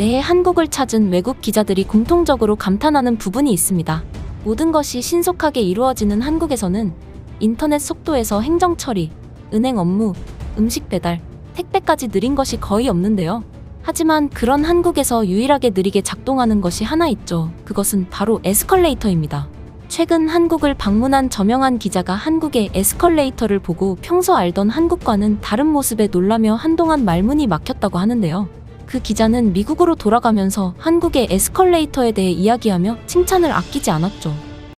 매해 한국을 찾은 외국 기자들이 공통적으로 감탄하는 부분이 있습니다. 모든 것이 신속하게 이루어지는 한국에서는 인터넷 속도에서 행정 처리, 은행 업무, 음식 배달, 택배까지 느린 것이 거의 없는데요. 하지만 그런 한국에서 유일하게 느리게 작동하는 것이 하나 있죠. 그것은 바로 에스컬레이터입니다. 최근 한국을 방문한 저명한 기자가 한국의 에스컬레이터를 보고 평소 알던 한국과는 다른 모습에 놀라며 한동안 말문이 막혔다고 하는데요. 그 기자는 미국으로 돌아가면서 한국의 에스컬레이터에 대해 이야기하며 칭찬을 아끼지 않았죠.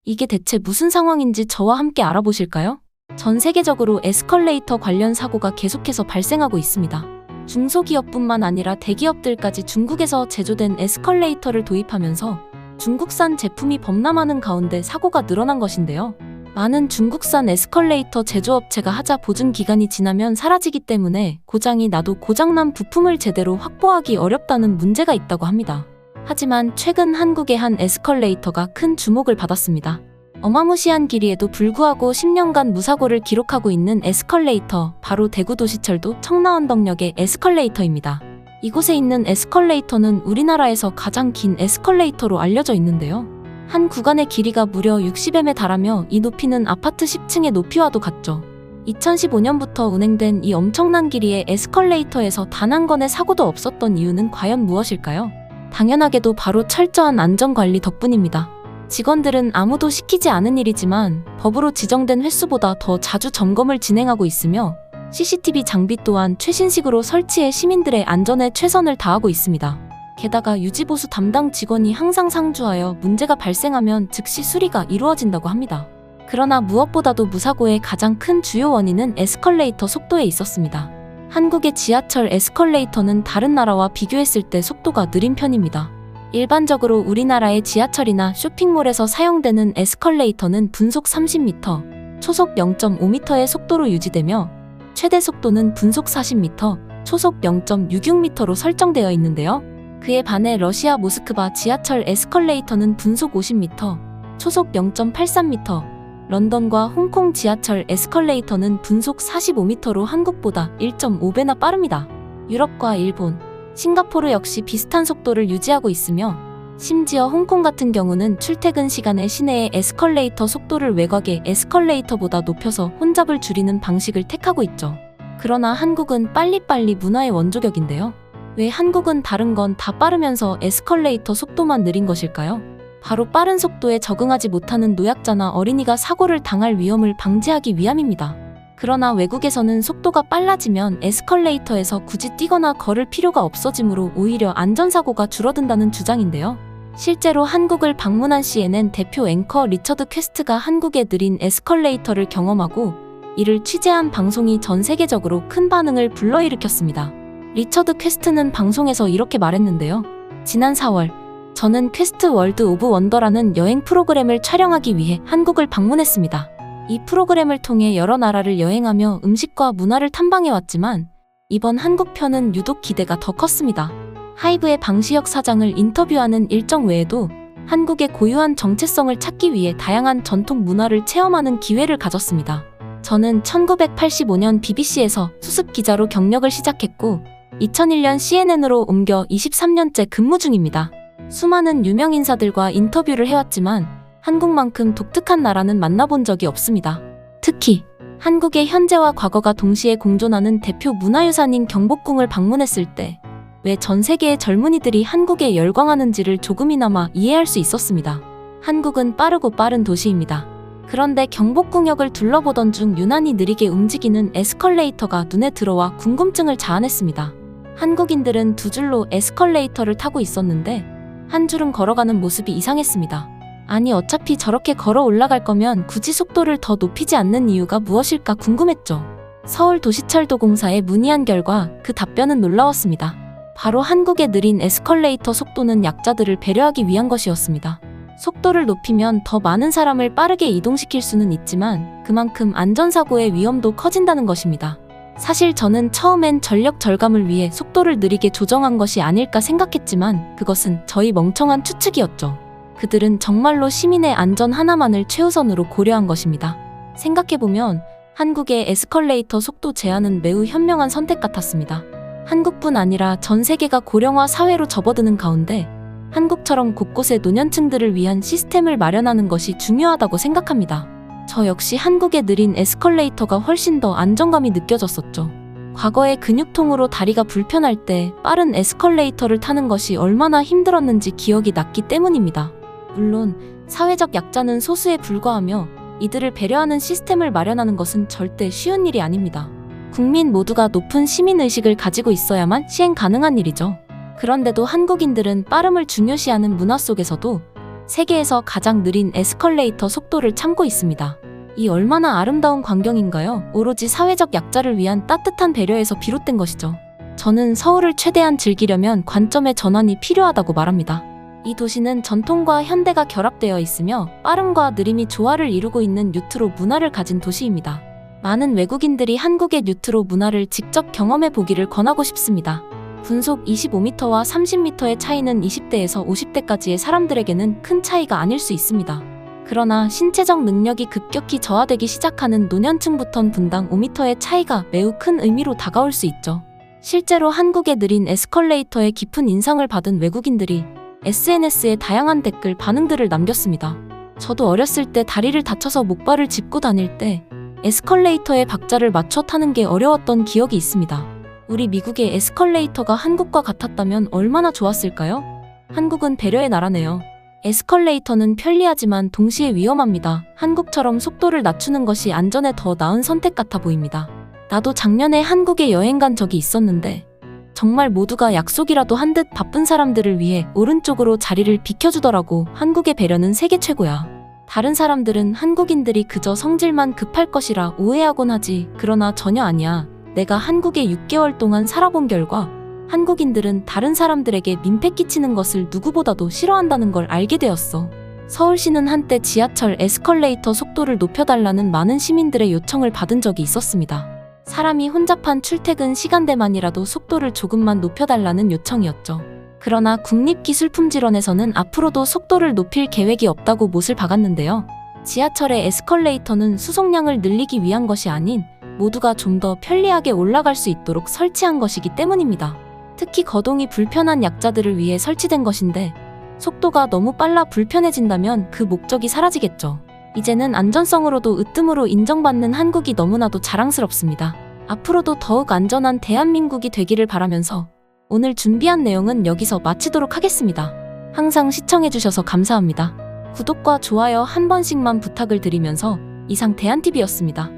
이게 대체 무슨 상황인지 저와 함께 알아보실까요? 전 세계적으로 에스컬레이터 관련 사고가 계속해서 발생하고 있습니다. 중소기업뿐만 아니라 대기업들까지 중국에서 제조된 에스컬레이터를 도입하면서 중국산 제품이 범람하는 가운데 사고가 늘어난 것인데요. 많은 중국산 에스컬레이터 제조업체가 하자 보증 기간이 지나면 사라지기 때문에 고장이 나도 고장난 부품을 제대로 확보하기 어렵다는 문제가 있다고 합니다. 하지만 최근 한국의 한 에스컬레이터가 큰 주목을 받았습니다. 어마무시한 길이에도 불구하고 10년간 무사고를 기록하고 있는 에스컬레이터, 바로 대구도시철도 청라언덕역의 에스컬레이터입니다. 이곳에 있는 에스컬레이터는 우리나라에서 가장 긴 에스컬레이터로 알려져 있는데요. 한 구간의 길이가 무려 60m에 달하며 이 높이는 아파트 10층의 높이와도 같죠. 2015년부터 운행된 이 엄청난 길이의 에스컬레이터에서 단 한 건의 사고도 없었던 이유는 과연 무엇일까요? 당연하게도 바로 철저한 안전관리 덕분입니다. 직원들은 아무도 시키지 않은 일이지만 법으로 지정된 횟수보다 더 자주 점검을 진행하고 있으며 CCTV 장비 또한 최신식으로 설치해 시민들의 안전에 최선을 다하고 있습니다. 게다가 유지보수 담당 직원이 항상 상주하여 문제가 발생하면 즉시 수리가 이루어진다고 합니다. 그러나 무엇보다도 무사고의 가장 큰 주요 원인은 에스컬레이터 속도에 있었습니다. 한국의 지하철 에스컬레이터는 다른 나라와 비교했을 때 속도가 느린 편입니다. 일반적으로 우리나라의 지하철이나 쇼핑몰에서 사용되는 에스컬레이터는 분속 30m, 초속 0.5m의 속도로 유지되며 최대 속도는 분속 40m, 초속 0.66m로 설정되어 있는데요. 그에 반해 러시아 모스크바 지하철 에스컬레이터는 분속 50m, 초속 0.83m, 런던과 홍콩 지하철 에스컬레이터는 분속 45m로 한국보다 1.5배나 빠릅니다. 유럽과 일본, 싱가포르 역시 비슷한 속도를 유지하고 있으며 심지어 홍콩 같은 경우는 출퇴근 시간에 시내의 에스컬레이터 속도를 외곽의 에스컬레이터보다 높여서 혼잡을 줄이는 방식을 택하고 있죠. 그러나 한국은 빨리빨리 문화의 원조격인데요. 왜 한국은 다른 건 다 빠르면서 에스컬레이터 속도만 느린 것일까요? 바로 빠른 속도에 적응하지 못하는 노약자나 어린이가 사고를 당할 위험을 방지하기 위함입니다. 그러나 외국에서는 속도가 빨라지면 에스컬레이터에서 굳이 뛰거나 걸을 필요가 없어지므로 오히려 안전사고가 줄어든다는 주장인데요. 실제로 한국을 방문한 CNN 대표 앵커 리처드 퀘스트가 한국의 느린 에스컬레이터를 경험하고 이를 취재한 방송이 전 세계적으로 큰 반응을 불러일으켰습니다. 리처드 퀘스트는 방송에서 이렇게 말했는데요. 지난 4월, 저는 퀘스트 월드 오브 원더라는 여행 프로그램을 촬영하기 위해 한국을 방문했습니다. 이 프로그램을 통해 여러 나라를 여행하며 음식과 문화를 탐방해왔지만 이번 한국 편은 유독 기대가 더 컸습니다. 하이브의 방시혁 사장을 인터뷰하는 일정 외에도 한국의 고유한 정체성을 찾기 위해 다양한 전통 문화를 체험하는 기회를 가졌습니다. 저는 1985년 BBC에서 수습 기자로 경력을 시작했고 2001년 CNN으로 옮겨 23년째 근무 중입니다. 수많은 유명 인사들과 인터뷰를 해왔지만 한국만큼 독특한 나라는 만나본 적이 없습니다. 특히 한국의 현재와 과거가 동시에 공존하는 대표 문화유산인 경복궁을 방문했을 때 왜 전 세계의 젊은이들이 한국에 열광하는지를 조금이나마 이해할 수 있었습니다. 한국은 빠르고 빠른 도시입니다. 그런데 경복궁역을 둘러보던 중 유난히 느리게 움직이는 에스컬레이터가 눈에 들어와 궁금증을 자아냈습니다. 한국인들은 두 줄로 에스컬레이터를 타고 있었는데 한 줄은 걸어가는 모습이 이상했습니다. 아니 어차피 저렇게 걸어 올라갈 거면 굳이 속도를 더 높이지 않는 이유가 무엇일까 궁금했죠. 서울도시철도공사에 문의한 결과 그 답변은 놀라웠습니다. 바로 한국의 느린 에스컬레이터 속도는 약자들을 배려하기 위한 것이었습니다. 속도를 높이면 더 많은 사람을 빠르게 이동시킬 수는 있지만 그만큼 안전사고의 위험도 커진다는 것입니다. 사실 저는 처음엔 전력 절감을 위해 속도를 느리게 조정한 것이 아닐까 생각했지만 그것은 저희 멍청한 추측이었죠. 그들은 정말로 시민의 안전 하나만을 최우선으로 고려한 것입니다. 생각해보면 한국의 에스컬레이터 속도 제한은 매우 현명한 선택 같았습니다. 한국뿐 아니라 전 세계가 고령화 사회로 접어드는 가운데 한국처럼 곳곳에 노년층들을 위한 시스템을 마련하는 것이 중요하다고 생각합니다. 저 역시 한국의 느린 에스컬레이터가 훨씬 더 안정감이 느껴졌었죠. 과거에 근육통으로 다리가 불편할 때 빠른 에스컬레이터를 타는 것이 얼마나 힘들었는지 기억이 났기 때문입니다. 물론 사회적 약자는 소수에 불과하며 이들을 배려하는 시스템을 마련하는 것은 절대 쉬운 일이 아닙니다. 국민 모두가 높은 시민의식을 가지고 있어야만 시행 가능한 일이죠. 그런데도 한국인들은 빠름을 중요시하는 문화 속에서도 세계에서 가장 느린 에스컬레이터 속도를 참고 있습니다. 이 얼마나 아름다운 광경인가요? 오로지 사회적 약자를 위한 따뜻한 배려에서 비롯된 것이죠. 저는 서울을 최대한 즐기려면 관점의 전환이 필요하다고 말합니다. 이 도시는 전통과 현대가 결합되어 있으며 빠름과 느림이 조화를 이루고 있는 뉴트로 문화를 가진 도시입니다. 많은 외국인들이 한국의 뉴트로 문화를 직접 경험해 보기를 권하고 싶습니다. 분속 25m와 30m의 차이는 20대에서 50대까지의 사람들에게는 큰 차이가 아닐 수 있습니다. 그러나 신체적 능력이 급격히 저하되기 시작하는 노년층부턴 분당 5m의 차이가 매우 큰 의미로 다가올 수 있죠. 실제로 한국의 느린 에스컬레이터에 깊은 인상을 받은 외국인들이 SNS에 다양한 댓글 반응들을 남겼습니다. 저도 어렸을 때 다리를 다쳐서 목발을 짚고 다닐 때 에스컬레이터에 박자를 맞춰 타는 게 어려웠던 기억이 있습니다. 우리 미국의 에스컬레이터가 한국과 같았다면 얼마나 좋았을까요? 한국은 배려의 나라네요. 에스컬레이터는 편리하지만 동시에 위험합니다. 한국처럼 속도를 낮추는 것이 안전에 더 나은 선택 같아 보입니다. 나도 작년에 한국에 여행 간 적이 있었는데 정말 모두가 약속이라도 한 듯 바쁜 사람들을 위해 오른쪽으로 자리를 비켜주더라고. 한국의 배려는 세계 최고야. 다른 사람들은 한국인들이 그저 성질만 급할 것이라 오해하곤 하지. 그러나 전혀 아니야. 내가 한국에 6개월 동안 살아본 결과 한국인들은 다른 사람들에게 민폐 끼치는 것을 누구보다도 싫어한다는 걸 알게 되었어. 서울시는 한때 지하철 에스컬레이터 속도를 높여달라는 많은 시민들의 요청을 받은 적이 있었습니다. 사람이 혼잡한 출퇴근 시간대만이라도 속도를 조금만 높여달라는 요청이었죠. 그러나 국립기술품질원에서는 앞으로도 속도를 높일 계획이 없다고 못을 박았는데요. 지하철의 에스컬레이터는 수송량을 늘리기 위한 것이 아닌 모두가 좀 더 편리하게 올라갈 수 있도록 설치한 것이기 때문입니다. 특히 거동이 불편한 약자들을 위해 설치된 것인데 속도가 너무 빨라 불편해진다면 그 목적이 사라지겠죠. 이제는 안전성으로도 으뜸으로 인정받는 한국이 너무나도 자랑스럽습니다. 앞으로도 더욱 안전한 대한민국이 되기를 바라면서 오늘 준비한 내용은 여기서 마치도록 하겠습니다. 항상 시청해주셔서 감사합니다. 구독과 좋아요 한 번씩만 부탁을 드리면서 이상 대한TV였습니다.